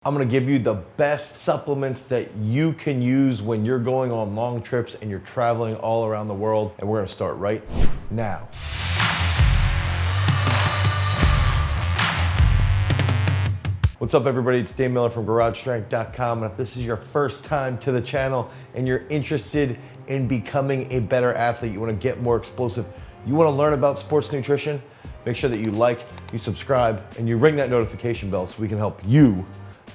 I'm gonna give you the best supplements that you can use when you're going on long trips and you're traveling all around the world. And we're gonna start right now. What's up everybody, it's Dane Miller from GarageStrength.com. And if this is your first time to the channel and you're interested in becoming a better athlete, you wanna get more explosive, you wanna learn about sports nutrition, make sure that you like, you subscribe, and you ring that notification bell so we can help you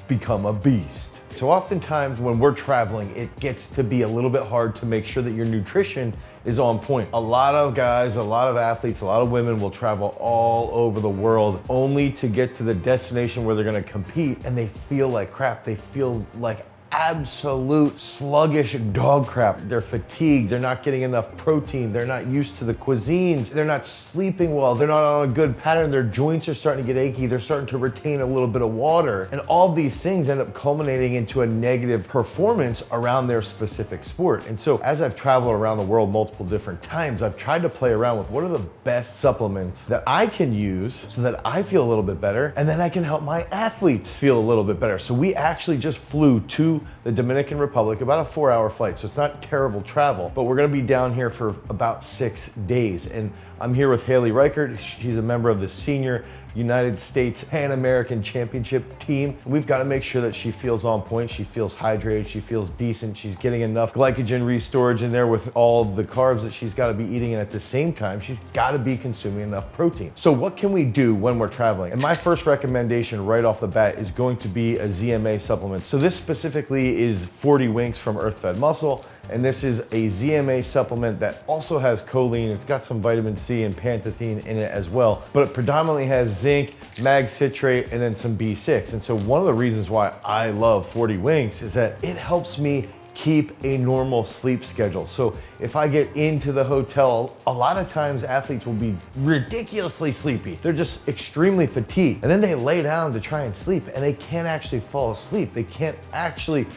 become a beast. So oftentimes when we're traveling, it gets to be a little bit hard to make sure that your nutrition is on point. A lot of guys, a lot of athletes, a lot of women will travel all over the world only to get to the destination where they're gonna compete and they feel like crap. They feel like absolute sluggish dog crap. They're fatigued, they're not getting enough protein, they're not used to the cuisines, they're not sleeping well, they're not on a good pattern, their joints are starting to get achy, they're starting to retain a little bit of water. And all these things end up culminating into a negative performance around their specific sport. And so as I've traveled around the world multiple different times, I've tried to play around with what are the best supplements that I can use so that I feel a little bit better and then I can help my athletes feel a little bit better. So we actually just flew to the Dominican Republic, about a 4-hour flight, so it's not terrible travel, but we're gonna be down here for about 6 days. And I'm here with Haley Reichert. She's a member of the senior United States Pan American Championship team. We've got to make sure that she feels on point, she feels hydrated, she feels decent, she's getting enough glycogen restorage in there with all of the carbs that she's got to be eating, and at the same time, she's got to be consuming enough protein. So what can we do when we're traveling? And my first recommendation right off the bat is going to be a ZMA supplement. So this specifically is 40 Winks from Earth Fed Muscle. And this is a ZMA supplement that also has choline. It's got some vitamin C and pantethine in it as well, but it predominantly has zinc, mag citrate, and then some B6. And so one of the reasons why I love 40 Winks is that it helps me keep a normal sleep schedule. So if I get into the hotel, a lot of times athletes will be ridiculously sleepy. They're just extremely fatigued. And then they lay down to try and sleep and they can't actually fall asleep. They can't actually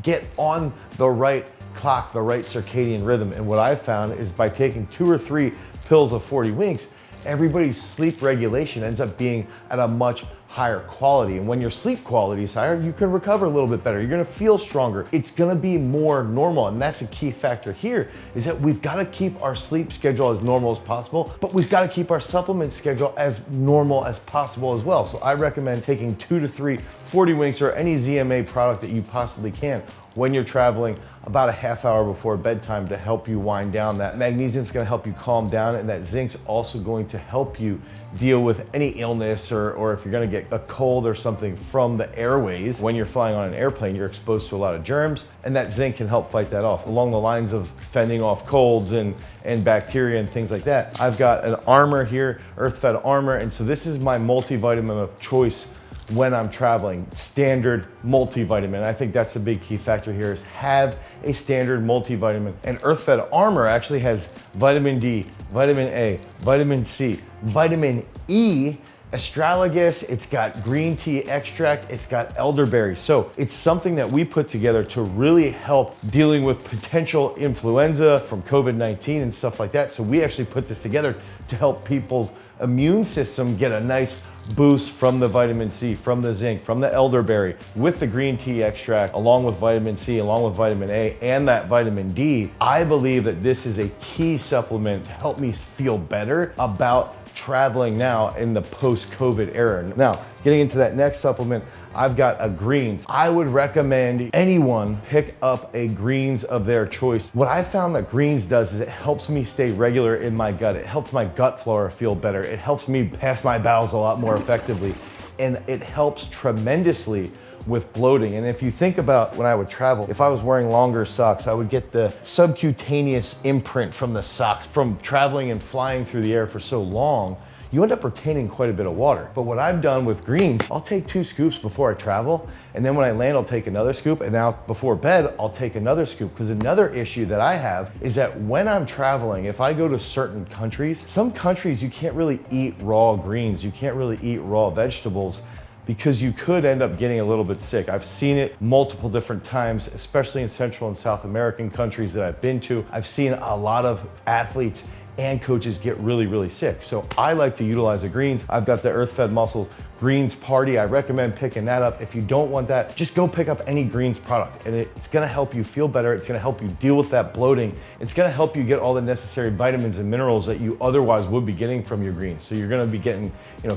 get on the right clock, the right circadian rhythm. And what I've found is by taking 2 or 3 pills of 40 Winks, everybody's sleep regulation ends up being at a much higher quality. And when your sleep quality is higher, you can recover a little bit better. You're gonna feel stronger. It's gonna be more normal. And that's a key factor here, is that we've gotta keep our sleep schedule as normal as possible, but we've gotta keep our supplement schedule as normal as possible as well. So I recommend taking 2 to 3 40 Winks or any ZMA product that you possibly can when you're traveling about a half hour before bedtime to help you wind down. That magnesium's gonna help you calm down, and that zinc's also going to help you deal with any illness or if you're gonna get a cold or something from the airways. When you're flying on an airplane, you're exposed to a lot of germs, and that zinc can help fight that off. Along the lines of fending off colds and bacteria and things like that, I've got an Armor here, Earth Fed Armor, and so this is my multivitamin of choice when I'm traveling. Standard multivitamin. I think that's a big key factor here, is have a standard multivitamin. And Earth Fed Armor actually has vitamin D, vitamin A, vitamin C, vitamin E, astragalus, it's got green tea extract, it's got elderberry. So it's something that we put together to really help dealing with potential influenza from COVID-19 and stuff like that. So we actually put this together to help people's immune system get a nice boost from the vitamin C, from the zinc, from the elderberry, with the green tea extract, along with vitamin C, along with vitamin A, and that vitamin D. I believe that this is a key supplement to help me feel better about traveling now in the post-COVID era. Now, getting into that next supplement, I've got a greens. I would recommend anyone pick up a greens of their choice. What I found that greens does is it helps me stay regular in my gut. It helps my gut flora feel better. It helps me pass my bowels a lot more effectively. And it helps tremendously with bloating. And if you think about when I would travel, if I was wearing longer socks, I would get the subcutaneous imprint from the socks from traveling and flying through the air for so long. You end up retaining quite a bit of water. But what I've done with greens, I'll take 2 scoops before I travel, and then when I land, I'll take another scoop, and now before bed, I'll take another scoop. Because another issue that I have is that when I'm traveling, if I go to certain countries, some countries you can't really eat raw greens, you can't really eat raw vegetables, because you could end up getting a little bit sick. I've seen it multiple different times, especially in Central and South American countries that I've been to. I've seen a lot of athletes and coaches get really, really sick. So I like to utilize the greens. I've got the Earth Fed Muscle greens party. I recommend picking that up. If you don't want that, just go pick up any greens product, and it's gonna help you feel better. It's gonna help you deal with that bloating. It's gonna help you get all the necessary vitamins and minerals that you otherwise would be getting from your greens. So you're gonna be getting,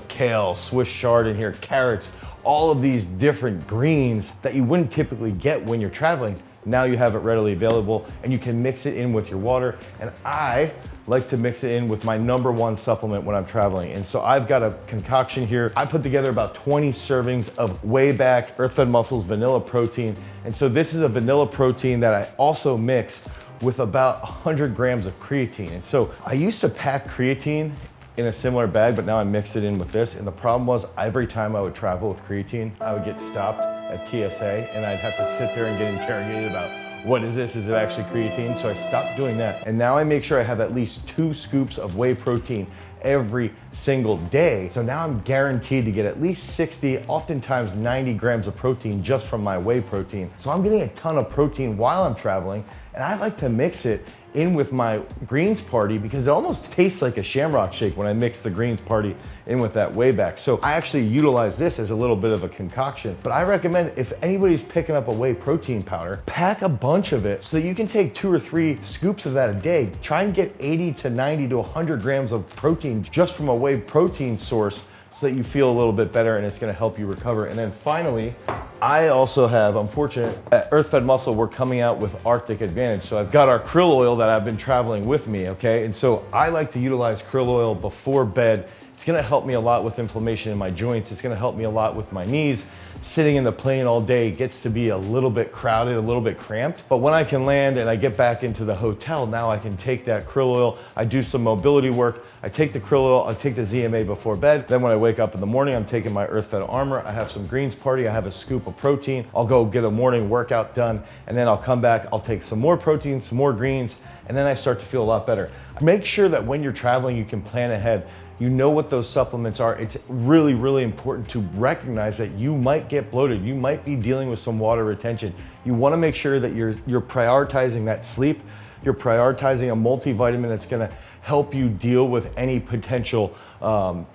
kale, Swiss chard in here, carrots, all of these different greens that you wouldn't typically get when you're traveling. Now you have it readily available, and you can mix it in with your water. And I like to mix it in with my #1 supplement when I'm traveling. And so I've got a concoction here. I put together about 20 servings of Whey Earth-Fed Muscles vanilla protein. And so this is a vanilla protein that I also mix with about 100 grams of creatine. And so I used to pack creatine in a similar bag, but now I mix it in with this. And the problem was, every time I would travel with creatine, I would get stopped at TSA, and I'd have to sit there and get interrogated about, what is this? Is it actually creatine? So I stopped doing that. And now I make sure I have at least 2 scoops of whey protein every single day. So now I'm guaranteed to get at least 60, oftentimes 90 grams of protein just from my whey protein. So I'm getting a ton of protein while I'm traveling, and I like to mix it in with my greens party because it almost tastes like a shamrock shake when I mix the greens party in with that Whey back. So I actually utilize this as a little bit of a concoction, but I recommend if anybody's picking up a whey protein powder, pack a bunch of it so that you can take 2 or 3 scoops of that a day. Try and get 80 to 90 to 100 grams of protein just from a whey protein source so that you feel a little bit better, and it's gonna help you recover. And then finally, I also have, I'm fortunate, at Earth-Fed Muscle, we're coming out with Arctic Advantage. So I've got our krill oil that I've been traveling with me, okay? And so I like to utilize krill oil before bed. It's gonna help me a lot with inflammation in my joints. It's gonna help me a lot with my knees. Sitting in the plane all day gets to be a little bit crowded, a little bit cramped. But when I can land and I get back into the hotel, now I can take that krill oil, I do some mobility work, I take the krill oil, I take the ZMA before bed. Then when I wake up in the morning, I'm taking my Earth-Fed Armor, I have some greens party, I have a scoop of protein, I'll go get a morning workout done, and then I'll come back, I'll take some more protein, some more greens, and then I start to feel a lot better. Make sure that when you're traveling, you can plan ahead. You know what those supplements are. It's really, really important to recognize that you might get bloated. You might be dealing with some water retention. You wanna make sure that you're prioritizing that sleep. You're prioritizing a multivitamin that's gonna help you deal with any potential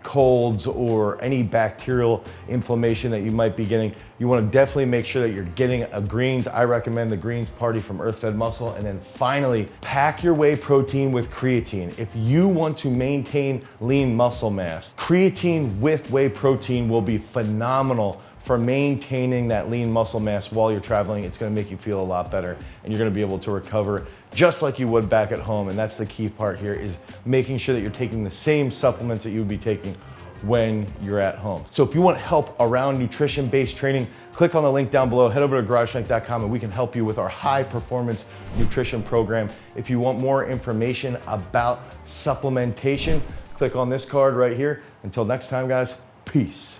colds or any bacterial inflammation that you might be getting. You wanna definitely make sure that you're getting a greens. I recommend the greens party from Earth-Fed Muscle. And then finally, pack your whey protein with creatine. If you want to maintain lean muscle mass, creatine with whey protein will be phenomenal for maintaining that lean muscle mass while you're traveling. It's gonna make you feel a lot better, and you're gonna be able to recover just like you would back at home. And that's the key part here, is making sure that you're taking the same supplements that you would be taking when you're at home. So if you want help around nutrition-based training, click on the link down below, head over to garagestrength.com, and we can help you with our high performance nutrition program. If you want more information about supplementation, click on this card right here. Until next time, guys, peace.